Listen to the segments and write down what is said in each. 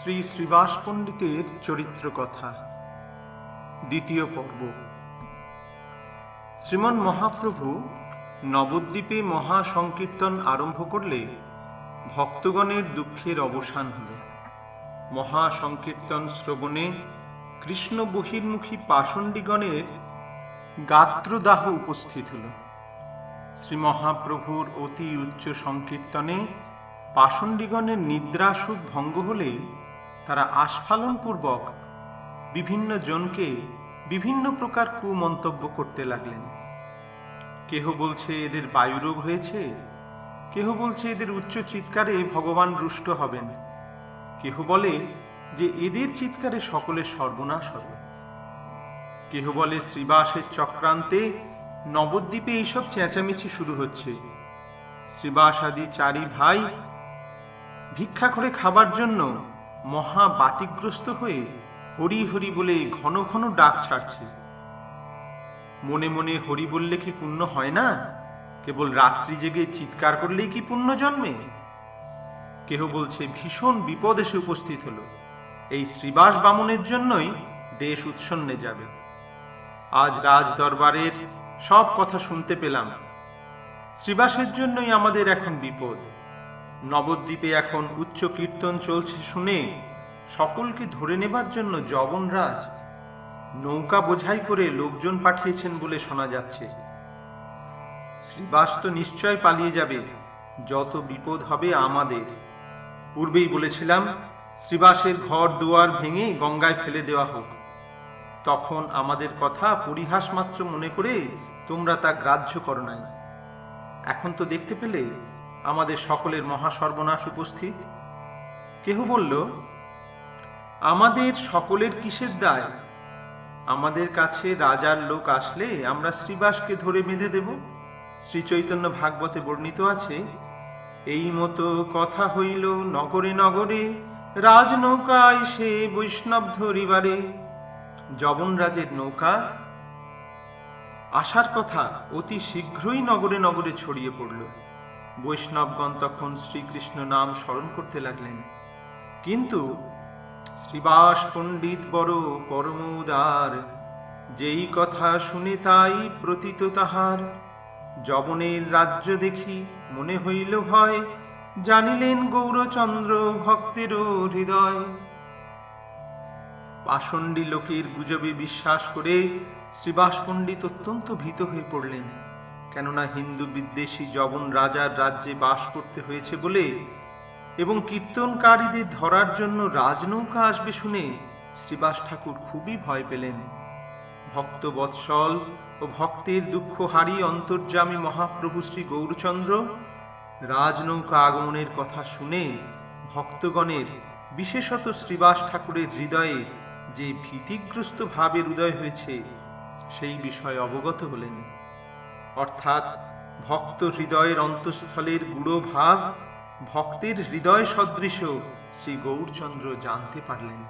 শ্রী শ্রীবাস পণ্ডিতের চরিত্র কথা দ্বিতীয় পর্ব। শ্রীমন মহাপ্রভু নবদ্বীপে মহা সংকীর্তন আরম্ভ করলে ভক্তগণের দুঃখের অবসান হল। মহা সংকীর্তন শ্রবণে কৃষ্ণ বহির্মুখী পাষণ্ডীগণের গাত্রদাহ উপস্থিত হল। শ্রী মহাপ্রভুর অতি উচ্চ সংকীর্তনে পাষণ্ডীগণের নিদ্রাসুখ ভঙ্গ হলে তারা আস্ফালনপূর্বক বিভিন্ন জনকে বিভিন্ন প্রকার কুমন্তব্য করতে লাগলেন। কেহ বলছে এদের বায়ুরোগ হয়েছে, কেহ বলছে এদের উচ্চ চিৎকারে ভগবান রুষ্ট হবেন, কেহ বলে যে এদের চিৎকারে সকলের সর্বনাশ হবে, কেহ বলে শ্রীবাসের চক্রান্তে নবদ্বীপে এইসব চেঁচামেচি শুরু হচ্ছে। শ্রীবাস আদি চারি ভাই ভিক্ষা করে খাবার জন্য মহা বাতিগ্রস্ত হয়ে হরি হরি বলে ঘন ঘন ডাক ছাড়ছে। মনে মনে হরি বললে কি পুণ্য হয় না? কেবল রাত্রি জেগে চিৎকার করলেই কি পুণ্য জন্মে? কেহ বলছে ভীষণ বিপদ এসে উপস্থিত হলো, এই শ্রীবাস বামনের জন্যই দেশ উৎসন্নে যাবে। আজ রাজ দরবারের সব কথা শুনতে পেলাম, শ্রীবাসের জন্যই আমাদের এখন বিপদ। নবদ্বীপে এখন উচ্চ কীর্তন চলছে শুনে সকলকে ধরে নেবার জন্য যবনরাজ নৌকা বোঝাই করে লোকজন পাঠিয়েছেন বলে শোনা যাচ্ছে। শ্রীবাস তো নিশ্চয় পালিয়ে যাবে, যত বিপদ হবে আমাদের। পূর্বেই বলেছিলাম শ্রীবাসের ঘর দুয়ার ভেঙে গঙ্গায় ফেলে দেওয়া হোক, তখন আমাদের কথা পরিহাস মাত্র মনে করে তোমরা তা গ্রাহ্য করো নাই। এখন তো দেখতে পেলে আমাদের সকলের মহা সর্বনাশ উপস্থিত। কেহ বলল আমাদের সকলের কিসের দায়? আমাদের কাছে রাজার লোক আসলে আমরা শ্রীবাসকে ধরে বেঁধে দেব। শ্রী চৈতন্য ভাগবতে বর্ণিত আছে, এই মতো কথা হইল নগরে নগরে, রাজনৌকায় সে বৈষ্ণব ধরিবারে। যবনরাজের নৌকা আসার কথা অতি শীঘ্রই নগরে নগরে ছড়িয়ে পড়ল। বৈষ্ণবগণ তখন শ্রীকৃষ্ণ নাম স্মরণ করতে লাগলেন। কিন্তু শ্রীবাস পণ্ডিত বড় পরম উদার, যেই কথা শুনে তাই প্রতীত তাহার। যবনের রাজ্য দেখি মনে হইল ভয়, জানিলেন গৌরচন্দ্র ভক্তেরও হৃদয়। পাষণ্ডী লোকের গুজবে বিশ্বাস করে শ্রীবাস পণ্ডিত অত্যন্ত ভীত হয়ে পড়লেন। কেননা হিন্দু বিদ্বেষী যবন রাজার রাজ্যে বাস করতে হয়েছে বলে এবং কীর্তনকারীদের ধরার জন্য রাজনৌকা আসবে শুনে শ্রীবাস ঠাকুর খুবই ভয় পেলেন। ভক্ত বৎসল ও ভক্তের দুঃখ হারি অন্তর্যামী মহাপ্রভু শ্রী গৌরচন্দ্র রাজনৌকা আগমনের কথা শুনে ভক্তগণের বিশেষত শ্রীবাস ঠাকুরের হৃদয়ে যে ভীতিগ্রস্ত ভাবের উদয় হয়েছে সেই বিষয়ে অবগত হলেন। অর্থাৎ ভক্ত হৃদয়ের অন্তঃস্থলের গূঢ় ভাব ভক্তের হৃদয় সদৃশ শ্রী গৌরচন্দ্র জানতে পারলেন।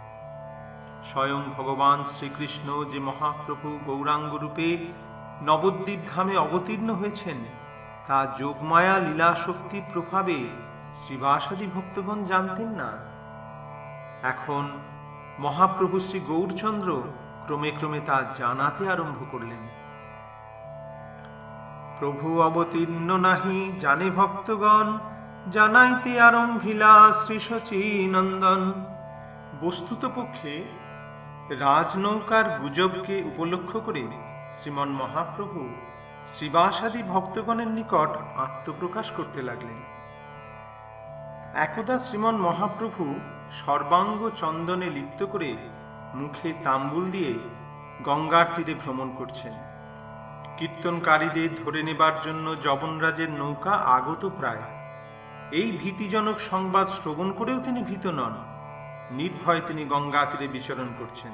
স্বয়ং ভগবান শ্রীকৃষ্ণ যে মহাপ্রভু গৌরাঙ্গ রূপে নবদ্বীপ ধামে অবতীর্ণ হয়েছেন তা যোগমায়া লীলা শক্তির প্রভাবে শ্রীবাসাদি ভক্তগণ জানতেন না। এখন মহাপ্রভু শ্রী গৌরচন্দ্র ক্রমে ক্রমে তা জানাতে আরম্ভ করলেন। প্রভু অবতীর্ণ নাহি জানে ভক্তগণ, জানাইতে আরম্ভিলা শ্রী শচী নন্দন। বস্তুত পক্ষে রাজনৌকার গুজবকে উপলক্ষ করে শ্রীমন মহাপ্রভু শ্রীবাসাদি ভক্তগণের নিকট আত্মপ্রকাশ করতে লাগলেন। একদা শ্রীমন মহাপ্রভু সর্বাঙ্গ চন্দনে লিপ্ত করে মুখে তাম্বুল দিয়ে গঙ্গার তীরে ভ্রমণ করছেন। কীর্তনকারীদের ধরে নেবার জন্য যবনরাজের নৌকা আগত প্রায়। এই ভীতিজনক সংবাদ শ্রবণ করেও তিনি ভীত নন, নির্ভয় তিনি গঙ্গা তীরে বিচরণ করছেন।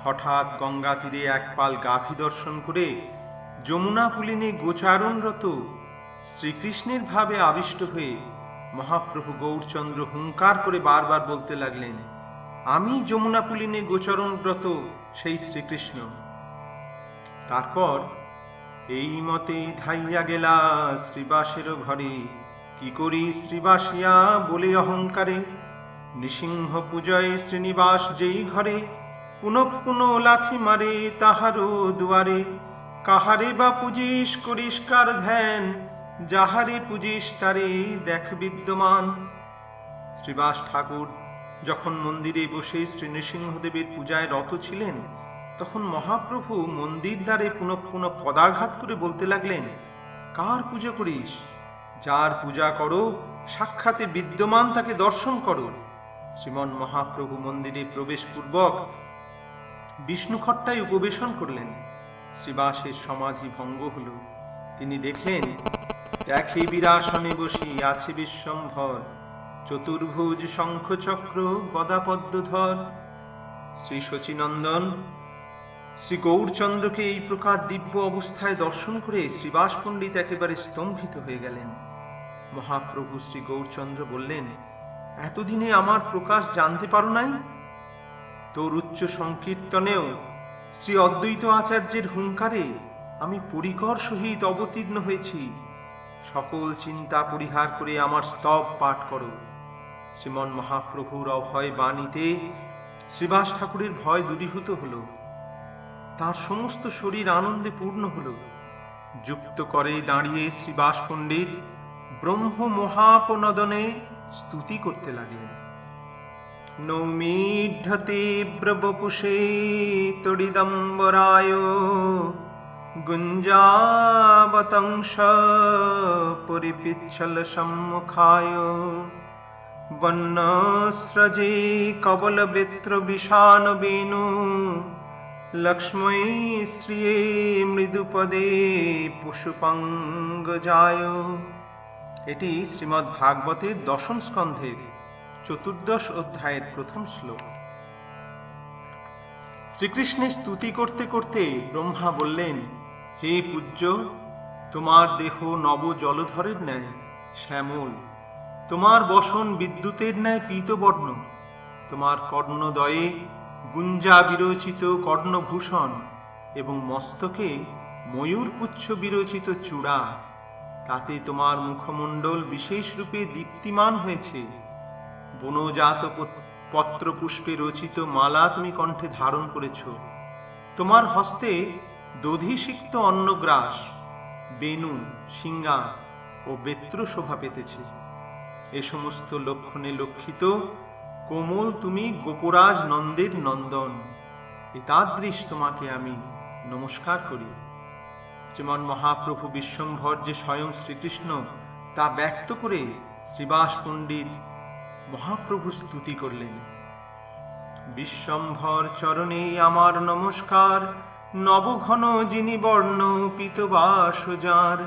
হঠাৎ গঙ্গা তীরে এক পাল গাভী দর্শন করে যমুনা পুলিনে গোচারণরত শ্রীকৃষ্ণের ভাবে আবিষ্ট হয়ে মহাপ্রভু গৌরচন্দ্র হুঙ্কার করে বারবার বলতে লাগলেন, আমি যমুনা পুলিনে গোচরণরত সেই শ্রীকৃষ্ণ। তারপর এই মতে ধাইয়া গেলা শ্রীবাসের ঘরে, কি করি শ্রীবাসিয়া বলে অহংকারে। নৃসিংহ পূজয় শ্রীনিবাস যেই ঘরে পুনঃ পুনঃ লাথি মারে তাহারও দুয়ারে। কাহারে বা পুজিস করিস কার ধ্যান, যাহারে পুজিস তারে দেখ বিদ্যমান। শ্রীবাস ঠাকুর যখন মন্দিরে বসে শ্রী নৃসিংহদেবের পূজায় রত ছিলেন, তখন মহাপ্রভু মন্দির দ্বারে পুনঃ পুনঃ পদাঘাত করে বলতে লাগলেন, কার পূজা করিস? যার পূজা করো সাক্ষাতে বিদ্যমান তাকে দর্শন করো। শ্রীমন মহাপ্রভু মন্দিরে প্রবেশ পূর্বক বিষ্ণুখট্টায় উপবেশন করলেন। শ্রীবাসের সমাধি ভঙ্গ হল। তিনি দেখলেন, দেখে বীরাসনে বসি আছে বিশ্বম্ভর, চতুর্ভুজ শঙ্খচক্র গদাপদ্মধর। শ্রী শচীনন্দন শ্রী গৌরচন্দ্রকে এই প্রকার দিব্য অবস্থায় দর্শন করে শ্রীবাস পণ্ডিত একেবারে স্তম্ভিত হয়ে গেলেন। মহাপ্রভু শ্রী গৌরচন্দ্র বললেন, এতদিনে আমার প্রকাশ জানতে পারো নাই? তোর উচ্চ সংকীর্তনেও শ্রী অদ্বৈত আচার্যের হুঙ্কারে আমি পরিকর সহিত অবতীর্ণ হয়েছি। সকল চিন্তা পরিহার করে আমার স্তব পাঠ করো। শ্রীমন মহাপ্রভুর অভয় বাণীতে শ্রীবাস ঠাকুরের ভয় দূরীভূত হল। তার সমস্ত শরীর আনন্দে পূর্ণ হল। যুক্ত করে দাঁড়িয়ে শ্রীবাস পণ্ডিত ব্রহ্ম মহাপনদনে স্তুতি করতে লাগলেন। নৌমিঢ্যতে ব্রবপুষে তড়িদম্বরায়, গুঞ্জাবতংশ পরিপিচ্ছল সম্মুখায়, বন্যস্রজে কবলবেত্র বিষাণ বেণু, লক্ষ্মী শ্রিয়ে মৃদুপদে পশুপাঙ্গজায়। এটি শ্রীমদ্ ভাগবতের দশম স্কন্ধের 14 অধ্যায়ের প্রথম শ্লোক। শ্রীকৃষ্ণের স্তুতি করতে করতে ব্রহ্মা বললেন, হে পূজ্য, তোমার দেহ নব জলধরের ন্যায় শ্যামল, তোমার বসন বিদ্যুতের ন্যায় পীতবর্ণ, তোমার কর্ণদয়ে গুঞ্জা বিরচিত কর্ণভূষণ এবং মস্তকে ময়ূরপুচ্ছ বিরচিত চূড়া, তাতে তোমার মুখমণ্ডল বিশেষ রূপে দীপ্তিমান হয়েছে। বনজাত পত্র পুষ্পে রচিত মালা তুমি কণ্ঠে ধারণ করেছ। তোমার হস্তে দধিসিক্ত অন্নগ্রাস, বেণু, সিংহা ও বেত্র শোভা পেতেছে। এ সমস্ত লক্ষণে লক্ষিত কোমল তুমি গোপরাজ নন্দের নন্দন। এতাদৃশ তোমাকে আমি নমস্কার করি। শ্রীমন মহাপ্রভু বিশ্বম্ভর যে স্বয়ং শ্রীকৃষ্ণ, তা ব্যক্ত করে শ্রীবাস পণ্ডিত মহাপ্রভু স্তুতি করলেন। বিশ্বম্ভর চরণে আমার নমস্কার, নবঘন যিনি বর্ণ পীতবাস যার,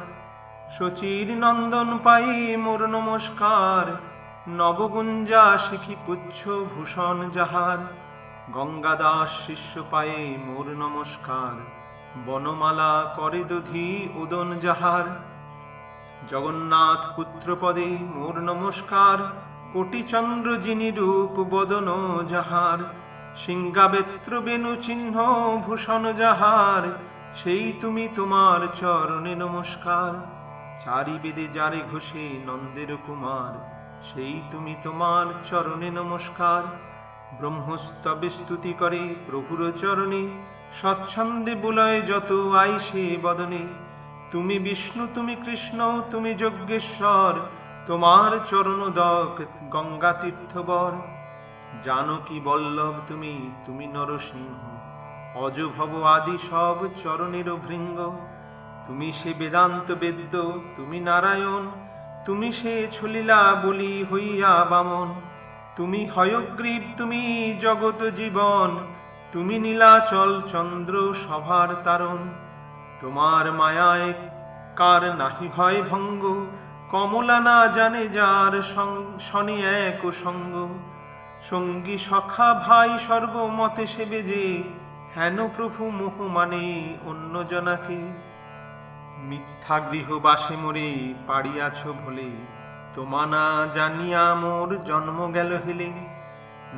শচীর নন্দন পাই মোর নমস্কার, নবগুঞ্জা শিখি পুচ্ছ ভূষণ যাহার, গঙ্গাদাস শিষ্য পায়ে মোর নমস্কার, বনমালা করে দধি উদন যাহার, জগন্নাথ পুত্রপদে মোর নমস্কার, কোটি চন্দ্র যিনি রূপ বদন যাহার, সিংহাবেত্র বেণু চিহ্ন ভূষণ যাহার, সেই তুমি তোমার চরণে নমস্কার, চারি বেদে যারে ঘোষে নন্দের কুমার, সেই তুমি তোমার চরণে নমস্কার। ব্রহ্মস্তবে স্তুতি করে প্রভুর চরণে, স্বচ্ছন্দে বুলয় যত আইসে বদনে, তুমি বিষ্ণু তুমি কৃষ্ণ তুমি যজ্ঞেশ্বর, তোমার চরণোদক গঙ্গা তীর্থবর, জানকী বল্লভ তুমি তুমি নরসিংহ, অজ ভব আদি সব চরণের ভৃঙ্গ, তুমি সে বেদান্ত বেদ্য তুমি নারায়ণ, তুমি সে ছলিলা বলি হইয়া বামন, তুমি হয়গ্রীব তুমি জগত জীবন, তুমি নীলাচল চন্দ্র সভার তারণ, তোমার মায়ায় কার নাহি হয় ভঙ্গ, কমলা না জানে যার শনি এক সঙ্গ, সঙ্গী সখা ভাই সর্বমতে সেবে যে, হেন প্রভু মোহ মানে অন্য জনাকে, মিথ্যা গৃহবাসে মোরে পাড়িয়াছ ভোলে, তোমা না জানিয়া মোর জন্ম গেল হেলে,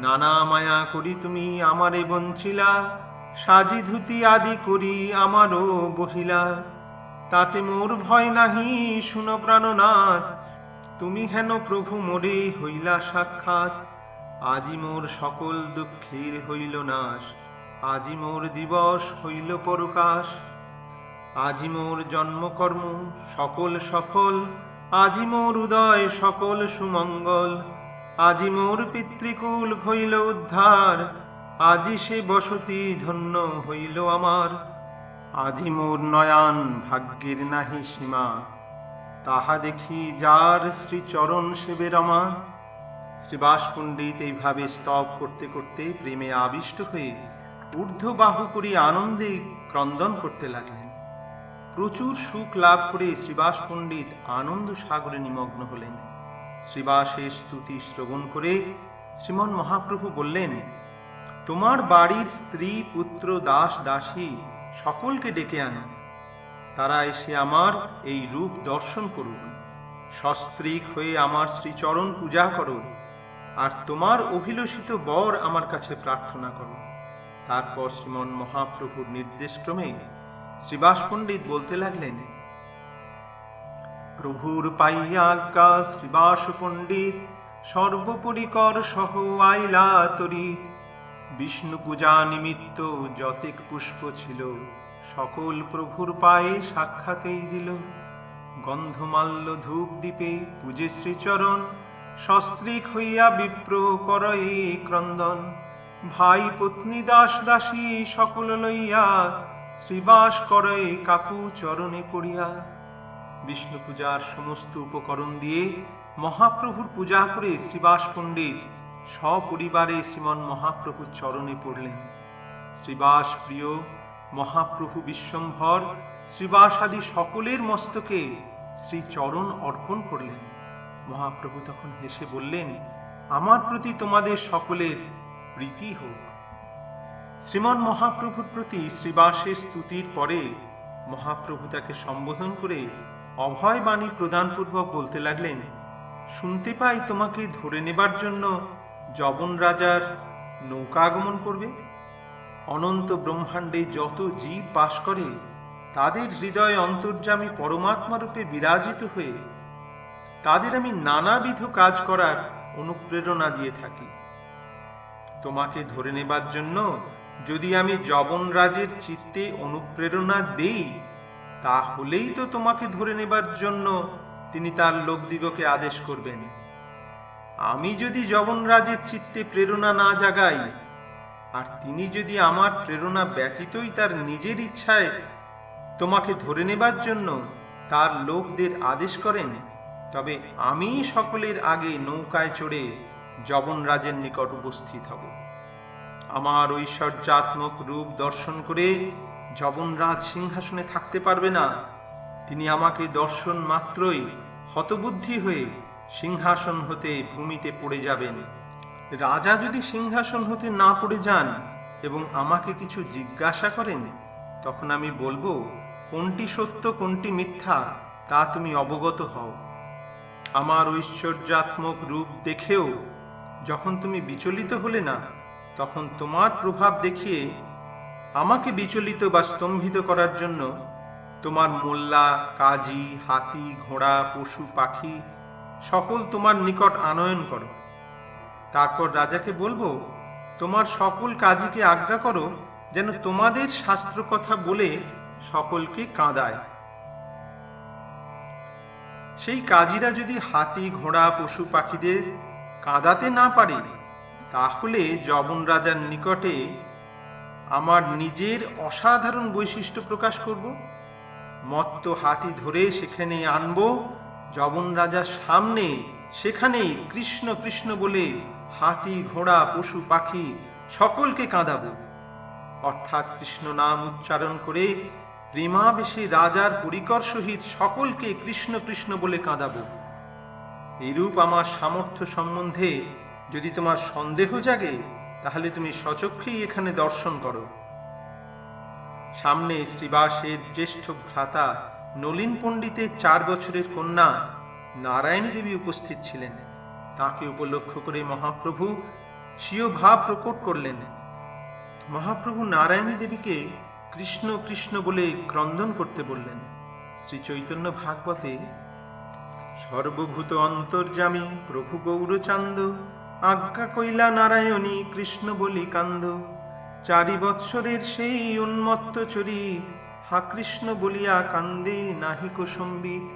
নানা মায়া করি তুমি আমারে বঞ্চিলা, সাজি ধুতি আদি করি আমারও বহিলা, তাতে মোর ভয় নাহি শুনো প্রাণনাথ, তুমি হেন প্রভু মোরে হইলা সাক্ষাৎ, আজি মোর সকল দুঃখের হইল নাশ, আজি মোর দিবস হইল পরকাশ। আজি মোর জন্মকর্ম সকল সফল, আজি মোর উদয় সকল সুমঙ্গল। আজি মোর পিতৃকুল হইল উদ্ধার, আজি সে বসতি ধন্য হইল আমার। আজি মোর নয়ান ভাগ্যের নাহি সীমা, তাহা দেখি যার শ্রীচরণ সেবে রমা। শ্রীবাস পণ্ডিত এইভাবে স্তব করতে করতে প্রেমে আবিষ্ট হয়ে ঊর্ধ্ববাহু করি আনন্দে ক্রন্দন করতে লাগলেন। প্রচুর সুখ লাভ করে শ্রীবাস পণ্ডিত আনন্দ সাগরে নিমগ্ন হলেন। শ্রীবাসের স্তুতি শ্রবণ করে শ্রীমন মহাপ্রভু বললেন, তোমার বাড়ির স্ত্রী পুত্র দাস দাসী সকলকে ডেকে আনো, তারা এসে আমার এই রূপ দর্শন করুন, সস্ত্রীক হয়ে আমার শ্রীচরণ পূজা করো, আর তোমার অভিলষিত বর আমার কাছে প্রার্থনা করো। তারপর শ্রীমন মহাপ্রভুর নির্দেশক্রমে শ্রীবাস পণ্ডিত বলতে লাগলেন, প্রভুর পাইয়া আজ্ঞা শ্রীবাস পণ্ডিত সর্বপরিকর সহ আইলা তরিত। বিষ্ণু পূজা নিমিত্ত যতেক পুষ্প ছিল, সকল প্রভুর পায়ে সাক্ষাতেই দিল। গন্ধমাল্য ধূপ দীপে পূজে শ্রীচরণ, সস্ত্রীক হইয়া বিপ্র করয়ে ক্রন্দন। ভাই পত্নী দাস দাসী সকল লইয়া, শ্রীবাস করয়ে কাকু চরণে পড়িয়া। বিষ্ণু পূজার সমস্ত উপকরণ দিয়ে মহাপ্রভুর পূজা করে শ্রীবাস পণ্ডিত সপরিবারে শ্রীমন মহাপ্রভুর চরণে পড়লেন। শ্রীবাস প্রিয় মহাপ্রভু বিশ্বম্ভর শ্রীবাস আদি সকলের মস্তকে শ্রীচরণ অর্পণ করলেন। মহাপ্রভু তখন হেসে বললেন, আমার প্রতি তোমাদের সকলের প্রীতি হোক। শ্রীমন মহাপ্রভুর প্রতি শ্রীবাসের স্তুতির পরে মহাপ্রভু তাকে সম্বোধন করে অভয় বাণী প্রদানপূর্বক বলতে লাগলেন, শুনতে পাই তোমাকে ধরে নেবার জন্য যবন রাজার নৌকা আগমন করবে। অনন্ত ব্রহ্মাণ্ডে যত জীব বাস করে তাদের হৃদয়ে অন্তর্যামী পরমাত্মা রূপে বিরাজিত হয়ে তাদের আমি নানাবিধ কাজ করার অনুপ্রেরণা দিয়ে থাকি। তোমাকে ধরে নেবার জন্য যদি আমি যবন রাজের চিত্তে অনুপ্রেরণা দেই, তাহলেই তো তোমাকে ধরে নেবার জন্য তিনি তার লোকদিগকে আদেশ করবেন। আমি যদি যবন রাজের চিত্তে প্রেরণা না জাগাই, আর তিনি যদি আমার প্রেরণা ব্যতীতই তার নিজের ইচ্ছায় তোমাকে ধরে নেবার জন্য তার লোকদের আদেশ করেন, তবে আমি সকলের আগে নৌকায় চড়ে যবন রাজের নিকট উপস্থিত হব। আমার ঐশ্বর্যাত্মক রূপ দর্শন করে যবনরাজ সিংহাসনে থাকতে পারবে না। তিনি আমাকে দর্শন মাত্রই হতবুদ্ধি হয়ে সিংহাসন হতে ভূমিতে পড়ে যাবেন। রাজা যদি সিংহাসন হতে না পড়ে যান এবং আমাকে কিছু জিজ্ঞাসা করেন, তখন আমি বলবো কোনটি সত্য কোনটি মিথ্যা তা তুমি অবগত হও। আমার ঐশ্বর্যাত্মক রূপ দেখেও যখন তুমি বিচলিত হলে না, তখন তোমার প্রভাব দেখিয়ে আমাকে বিচলিত বা স্তম্ভিত করার জন্য তোমার মোল্লা, কাজী, হাতি, ঘোড়া, পশু পাখি সকল তোমার নিকট আনয়ন করো। তারপর রাজাকে বলবো, তোমার সকল কাজীকে আজ্ঞা করো যেন তোমাদের শাস্ত্র কথা বলে সকলকে কাঁদায়। সেই কাজীরা যদি হাতি, ঘোড়া, পশু পাখিদের কাঁদাতে না পারে, তাহলে যবন রাজার নিকটে আমার নিজের অসাধারণ বৈশিষ্ট্য প্রকাশ করব। মত্ত হাতি ধরে সেখানে আনবো, যবন রাজার সামনে সেখানেই কৃষ্ণ কৃষ্ণ বলে হাতি, ঘোড়া, পশু পাখি সকলকে কাঁদাবো। অর্থাৎ কৃষ্ণ নাম উচ্চারণ করে প্রেমাবেশে রাজার পরিকর সহিত সকলকে কৃষ্ণ কৃষ্ণ বলে কাঁদাবো। এইরূপ আমার সামর্থ্য সম্বন্ধে যদি তোমার সন্দেহ জাগে, তাহলে তুমি স্বচক্ষেই এখানে দর্শন করো। সামনে শ্রীবাসের জ্যেষ্ঠ ভ্রাতা নলিন পণ্ডিতের 4 বছরের কন্যা নারায়ণী দেবী উপস্থিত ছিলেন। তাকে উপলক্ষ করে মহাপ্রভু স্বীয় ভাব প্রকট করলেন। মহাপ্রভু নারায়ণী দেবীকে কৃষ্ণ কৃষ্ণ বলে ক্রন্দন করতে বললেন। শ্রী চৈতন্য ভাগবতে সর্বভূত অন্তর্যামী প্রভু গৌরচান্দ আজ্ঞা কইলা নারায়ণী কৃষ্ণ বলি কান্দ, 4 বৎসরের সেই উন্মত্ত চরিত, হা কৃষ্ণ বলিয়া কান্দে নাহিক সম্বিত।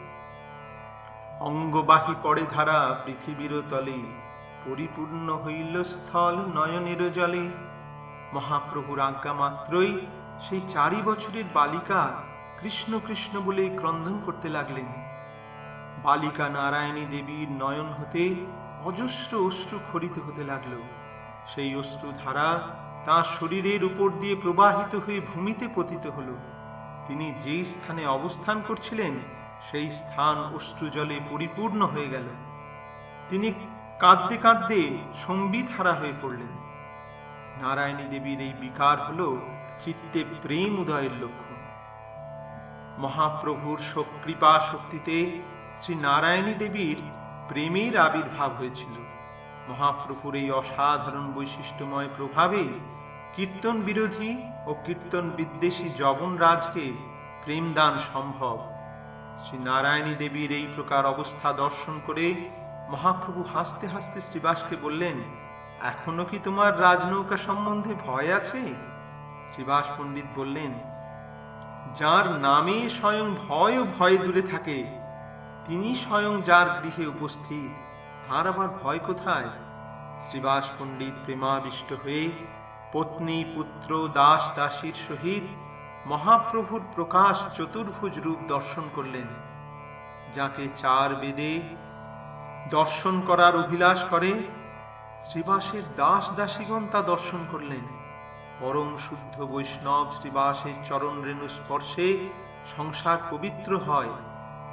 অঙ্গবাহী পড়ে ধারা পৃথিবীর তলে, পরিপূর্ণ হইল স্থল নয়নের জলে। মহাপ্রভুর আজ্ঞা মাত্রই সেই 4 বছরের বালিকা কৃষ্ণ কৃষ্ণ বলে ক্রন্দন করতে লাগলেন। বালিকা নারায়ণী দেবীর নয়ন হতে অজস্র অশ্রু খরিত হতে লাগল। সেই অশ্রু ধারা তাঁর শরীরের উপর দিয়ে প্রবাহিত হয়ে ভূমিতে পতিত হল। তিনি যে স্থানে অবস্থান করছিলেন সেই স্থান অশ্রু জলে পরিপূর্ণ হয়ে গেল। তিনি কাঁদতে কাঁদতে সম্বিত হারা হয়ে পড়লেন। নারায়ণী দেবীর এই বিকার হল চিত্তে প্রেম উদয়ের লক্ষণ। মহাপ্রভুর কৃপা শক্তিতে শ্রী নারায়ণী দেবীর প্রেমের আবির্ভাব হয়েছিল। মহাপ্রভুর এই অসাধারণ বৈশিষ্ট্যময় প্রভাবে কীর্তন বিরোধী ও কীর্তন বিদ্বেষী যবনরাজকে প্রেমদান সম্ভব। শ্রী নারায়ণী দেবীর এই প্রকার অবস্থা দর্শন করে মহাপ্রভু হাসতে হাসতে শ্রীবাসকে বললেন, এখনো কি তোমার রাজনৌকা সম্বন্ধে ভয় আছে? শ্রীবাস পণ্ডিত বললেন, যার নামে স্বয়ং ভয় ও ভয়ে দূরে থাকে, তিনি স্বয়ং যার গৃহে উপস্থিত, তার আবার ভয় কোথায়? শ্রীবাস পণ্ডিত প্রেমাবিষ্ট হয়ে পত্নী পুত্র দাস দাসীর সহিত মহাপ্রভুর প্রকাশ চতুর্ভুজ রূপ দর্শন করলেন। যাকে 4 বেদে দর্শন করার অভিলাষ করে, শ্রীবাসের দাস দাসীগণ তা দর্শন করলেন। পরম শুদ্ধ বৈষ্ণব শ্রীবাসের চরণ রেণু স্পর্শে সংসার পবিত্র হয়।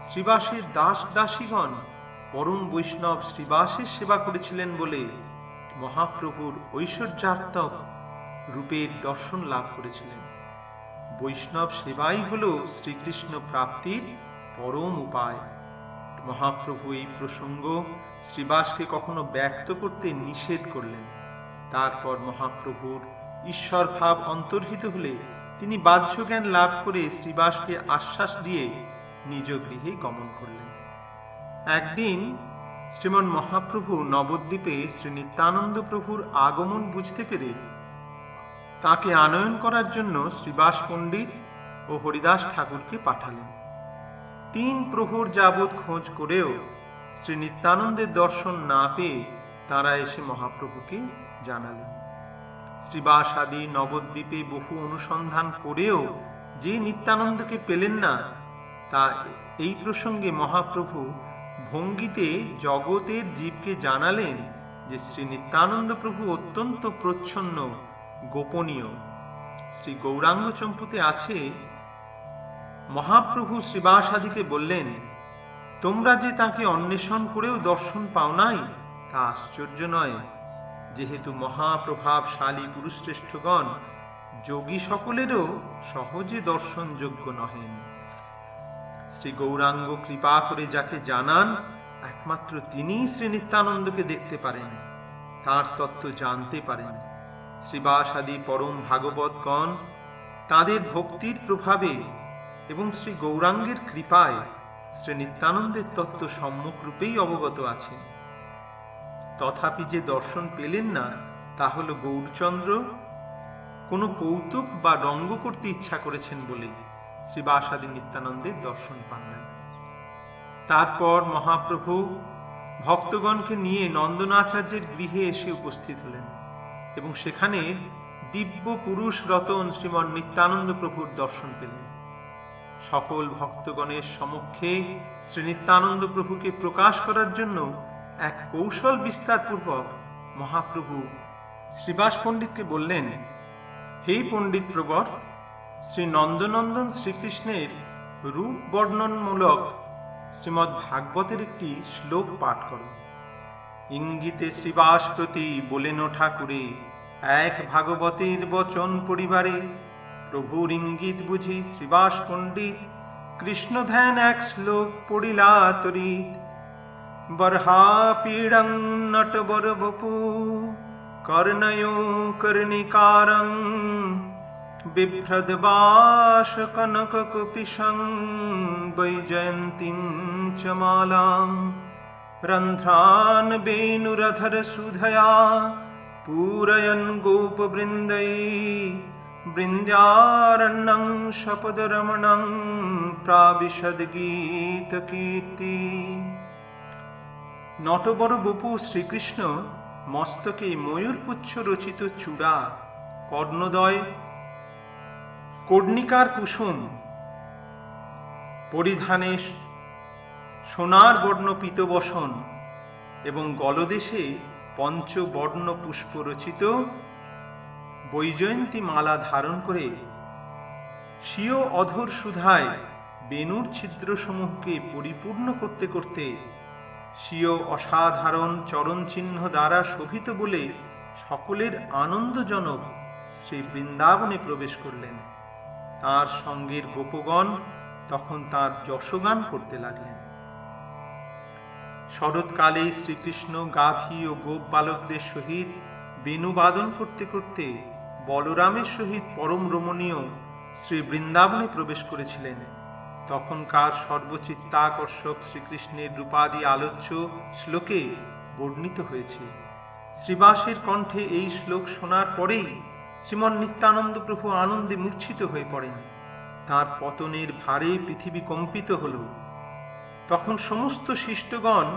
শ্রীবাসের দাস দাসীগণ পরম বৈষ্ণব শ্রীবাসের সেবা করেছিলেন বলে মহাপ্রভুর ঐশ্বর্যাত্মক রূপের দর্শন লাভ করেছিলেন। বৈষ্ণব সেবাই হল শ্রীকৃষ্ণ প্রাপ্তির পরম উপায়। মহাপ্রভু এই প্রসঙ্গ শ্রীবাসকে কখনো ব্যক্ত করতে নিষেধ করলেন। তারপর মহাপ্রভুর ঈশ্বর ভাব অন্তর্হিত হলে তিনি বাহ্য জ্ঞান লাভ করে শ্রীবাসকে আশ্বাস দিয়ে নিজ গৃহে গমন করলেন। একদিন শ্রীমন মহাপ্রভু নবদ্বীপে শ্রী নিত্যানন্দ প্রভুর আগমন বুঝতে পেরে তাকে আনয়ন করার জন্য শ্রীবাস পণ্ডিত ও হরিদাস ঠাকুরকে পাঠালেন। 3 প্রহর যাবৎ খোঁজ করেও শ্রী নিত্যানন্দের দর্শন না পেয়ে তারা এসে মহাপ্রভুকে জানালেন। শ্রীবাস আদি নবদ্বীপে বহু অনুসন্ধান করেও যে নিত্যানন্দকে পেলেন না, তা এই প্রসঙ্গে মহাপ্রভু ভঙ্গিতে জগতের জীবকে জানালেন যে শ্রী নিত্যানন্দ প্রভু অত্যন্ত প্রচ্ছন্ন, গোপনীয়। শ্রী গৌরাঙ্গ চম্পুতে আছে, মহাপ্রভু শ্রীবাস আদিকে বললেন, তোমরা যে তাকে অন্বেষণ করেও দর্শন পাও নাই, তা আশ্চর্য নয়, যেহেতু মহাপ্রভাবশালী পুরুষশ্রেষ্ঠগণ যোগী সকলেরও সহজে দর্শনযোগ্য নহেন। শ্রী গৌরাঙ্গ কৃপা করে যাকে জানান, একমাত্র তিনিই শ্রী নিত্যানন্দকে দেখতে পারেন, তার তত্ত্ব জানতে পারেন। শ্রীবাস আদি পরম ভাগবতগণ তাদের ভক্তির প্রভাবে এবং শ্রী গৌরাঙ্গের কৃপায় শ্রী নিত্যানন্দের তত্ত্ব সম্যক রূপেই অবগত আছে। তথাপি যে দর্শন পেলেন না, তা হল গৌরচন্দ্র কোনো কৌতুক বা রঙ্গ করতে ইচ্ছা করেছেন বলে শ্রীবাস আদি নিত্যানন্দের দর্শন পান নাই। তারপর মহাপ্রভু ভক্তগণকে নিয়ে নন্দনাচার্যের গৃহে এসে উপস্থিত হলেন এবং সেখানে দিব্য পুরুষ রতন শ্রীমন নিত্যানন্দ প্রভুর দর্শন পেলেন। সকল ভক্তগণের সমক্ষে শ্রী নিত্যানন্দ প্রভুকে প্রকাশ করার জন্য এক কৌশল বিস্তার পূর্বক মহাপ্রভু শ্রীবাস পণ্ডিতকে বললেন, হে পণ্ডিত প্রবর, শ্রী নন্দনন্দন শ্রীকৃষ্ণের রূপ বর্ণনমূলক শ্রীমদ্ ভাগবতের একটি শ্লোক পাঠ করো। ইঙ্গিতে শ্রীবাস প্রতি বলেন ঠাকুরে, এক ভাগবতের বচন পরিবারে, প্রভুর ইঙ্গিত বুঝি শ্রীবাস পণ্ডিত, কৃষ্ণ ধ্যান এক শ্লোক পড়িলা তরিত। বরহা পীড়ং নটবর বপু, কর্ণয়ো কর্ণিকারং, বিভ্রদবাস কনক কুপিশং, বৈজয়ন্তীং চ মালাং, रन्ध्रान् वेणुरधर सुधया पूरयन् गोपवृन्दै बृन्द्यारण्यं शपदरमणं प्राविशद् गीतकीर्ति। নটবর বপু শ্রীকৃষ্ণ মস্তকে ময়ূরপুচ্ছ রচিত চূড়া, কর্ণদয় কর্ণিকার কুসুম পরিধানে, সোনার বর্ণ পীতবসন এবং গলদেশে পঞ্চবর্ণ পুষ্প রচিত বৈজয়ন্তী মালা ধারণ করে স্বীয় অধর সুধায় বেণুর ছিদ্রসমূহকে পরিপূর্ণ করতে করতে স্বীয় অসাধারণ চরণ চিহ্ন দ্বারা শোভিত বলে সকলের আনন্দজনক শ্রী বৃন্দাবনে প্রবেশ করলেন। তার সঙ্গের গোপগণ তখন তার যশগান করতে লাগলেন। শরৎকালে শ্রীকৃষ্ণ গাভী ও গোপ বালকদের সহিত বেণুবাদন করতে করতে বলরামের সহিত পরম রমণীয় শ্রী বৃন্দাবনে প্রবেশ করেছিলেন। তখনকার সর্বচিত্তাকর্ষক শ্রীকৃষ্ণের রূপাদি আলোচ্য শ্লোকে বর্ণিত হয়েছে। শ্রীবাসের কণ্ঠে এই শ্লোক শোনার পরেই শ্রীমন নিত্যানন্দ প্রভু আনন্দে মূর্ছিত হয়ে পড়েন। তাঁর পতনের ভারে পৃথিবী কম্পিত হল। তখন সমস্ত শিষ্টগণ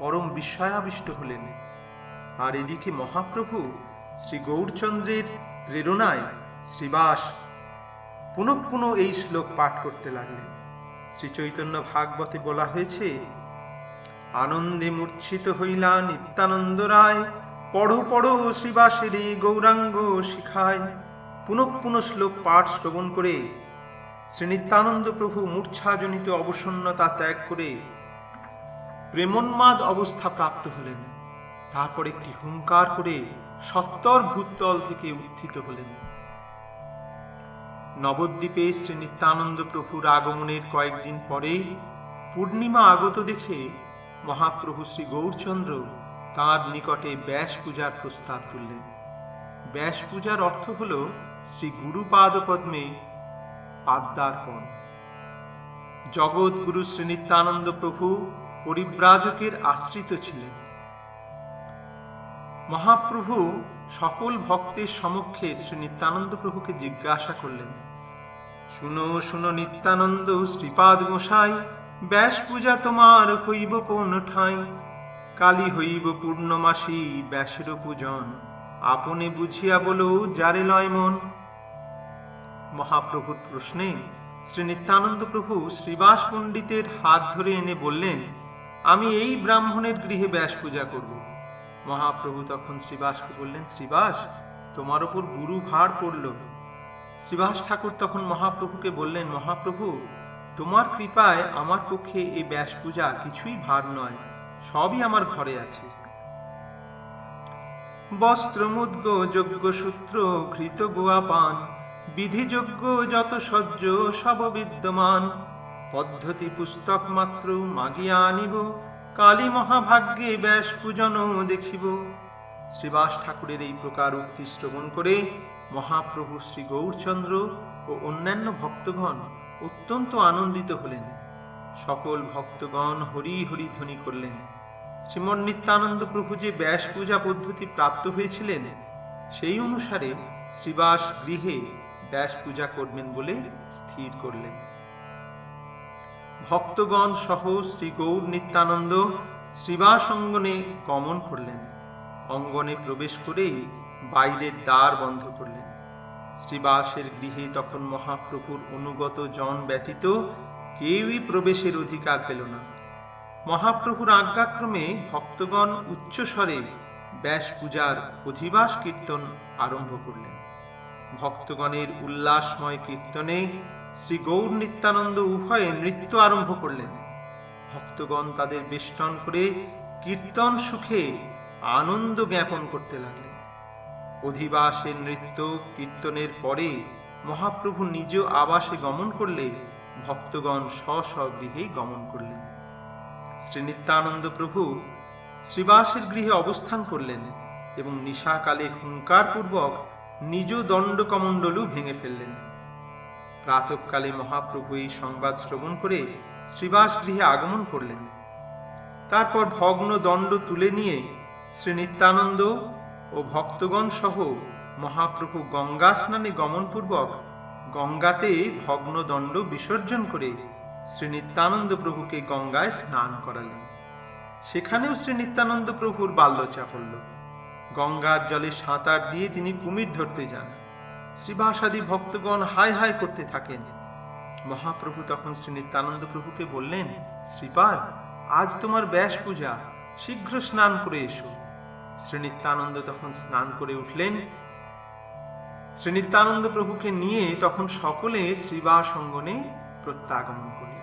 পরম বিস্ময়াবিষ্ট হলেন। আর এদিকে মহাপ্রভু শ্রী গৌরচন্দ্রের প্রেরণায় শ্রীবাস পুনঃ পুনঃ এই শ্লোক পাঠ করতে লাগলেন। শ্রী চৈতন্য ভাগবতে বলা হয়েছে, আনন্দে মূর্ছিত হইলা নিত্যানন্দ রায়, পড়ো পড়ো শ্রীবাসের গৌরাঙ্গ শিখায়। পুনঃ পুনঃ শ্লোক পাঠ শ্রবণ করে শ্রী নিত্যানন্দ প্রভু মূর্ছাজনিত অবসন্নতা ত্যাগ করে প্রেমোন্মাদ অবস্থা প্রাপ্ত হলেন। তারপর একটি হুঙ্কার করে সত্তর ভূতল থেকে উত্থিত হলেন। নবদ্বীপে শ্রী নিত্যানন্দ প্রভুর আগমনের কয়েকদিন পরেই পূর্ণিমা আগত দেখে মহাপ্রভু শ্রী গৌরচন্দ্র তাঁর নিকটে ব্যাস পূজার প্রস্তাব তুললেন। ব্যাস পূজার অর্থ হল শ্রী গুরুপাদ পদ্মে পাদ্যার্পণ। জগৎগুরু শ্রী নিত্যানন্দ প্রভু পরিব্রাজকের আশ্রিত ছিলেন। মহাপ্রভু সকল ভক্তের সমক্ষে শ্রী নিত্যানন্দ প্রভুকে জিজ্ঞাসা করলেন, শুনো শুনো নিত্যানন্দ শ্রীপাদ গোসাই, ব্যাস পূজা তোমার হইব কোন ঠাই? কালী হইব পূর্ণমাসী ব্যাসের পূজন, আপনি বুঝিয়া বলো যারে লয় মন। মহাপ্রভুর প্রশ্নে শ্রী নিত্যানন্দ প্রভু শ্রীবাস পণ্ডিতের হাত ধরে এনে বললেন, আমি এই ব্রাহ্মণের গৃহে ব্যাস পূজা করব। মহাপ্রভু তখন শ্রীবাসকে বললেন, শ্রীবাস, তোমার ওপর গুরু ভার পড়ল। শ্রীবাস ঠাকুর তখন মহাপ্রভুকে বললেন, মহাপ্রভু, তোমার কৃপায় আমার পক্ষে এই ব্যাস পূজা কিছুই ভার নয়, সবই আমার ঘরে আছে। বস্ত্র মুদ্গ যজ্ঞ সূত্র ঘৃত গোয়া পান, বিধিযোগ্য যত সহ্য সব বিদ্যমান, পদ্ধতি পুস্তক মাত্র মাগিয়া আনিব, কালী মহাভাগ্যে ব্যাস পূজন দেখিব। শ্রীবাস ঠাকুরের এই প্রকার উক্তি শ্রবণ করে মহাপ্রভু শ্রী গৌরচন্দ্র ও অন্যান্য ভক্তগণ অত্যন্ত আনন্দিত হলেন। সকল ভক্তগণ হরি হরি ধ্বনি করলেন। শ্রীমন নিত্যানন্দ প্রভু যে ব্যাস পূজা পদ্ধতি প্রাপ্ত হয়েছিলেন, সেই অনুসারে শ্রীবাস গৃহে ব্যাস পূজা করবেন বলে স্থির করলেন। ভক্তগণ সহ শ্রী গৌর নিত্যানন্দ শ্রীবাস অঙ্গনে গমন করলেন। অঙ্গনে প্রবেশ করেই বাইরের দ্বার বন্ধ করলেন। শ্রীবাসের গৃহে তখন মহাপ্রভুর অনুগত জন ব্যতীত কেউই প্রবেশের অধিকার পেল না। মহাপ্রভুর আজ্ঞাক্রমে ভক্তগণ উচ্চস্বরে ব্যাস পূজার অধিবাস কীর্তন আরম্ভ করলেন। ভক্তগণের উল্লাসময় কীর্তনে শ্রী গৌর নিত্যানন্দ উভয়ে নৃত্য আরম্ভ করলেন। ভক্তগণ তাদের বেষ্টন করে কীর্তন সুখে আনন্দ জ্ঞাপন করতে লাগলেন। অধিবাসের নৃত্য কীর্তনের পরে মহাপ্রভু নিজ আবাসে গমন করলে ভক্তগণ স্ব স্ব গৃহে গমন করলেন। শ্রী নিত্যানন্দ প্রভু শ্রীবাসের গৃহে অবস্থান করলেন এবং নিশাকালে হুঙ্কারপূর্বক নিজ দণ্ডকমণ্ডলু ভেঙে ফেললেন। প্রাতঃকালে মহাপ্রভু এই সংবাদ শ্রবণ করে শ্রীবাস গৃহে আগমন করলেন। তারপর ভগ্ন দণ্ড তুলে নিয়ে শ্রী নিত্যানন্দ ও ভক্তগণ সহ মহাপ্রভু গঙ্গা স্নানে গমনপূর্বক গঙ্গাতে ভগ্ন দণ্ড বিসর্জন করে শ্রী নিত্যানন্দ প্রভুকে গঙ্গায় স্নান করালেন। সেখানেও শ্রী নিত্যানন্দ প্রভুর বাল্য চাপল্য। গঙ্গার জলে সাঁতার দিয়ে তিনি কুমির ধরতে যান। শ্রীবাসাদি ভক্তগণ হায় হায় করতে থাকেন। মহাপ্রভু তখন শ্রী নিত্যানন্দ প্রভুকে বললেন, শ্রীপাদ, আজ তোমার ব্যাস পূজা, শীঘ্র স্নান করে এসো। শ্রী নিত্যানন্দ তখন স্নান করে উঠলেন। শ্রী নিত্যানন্দ প্রভুকে নিয়ে তখন সকলে শ্রীবাস অঙ্গনে প্রত্যাগমন করলেন।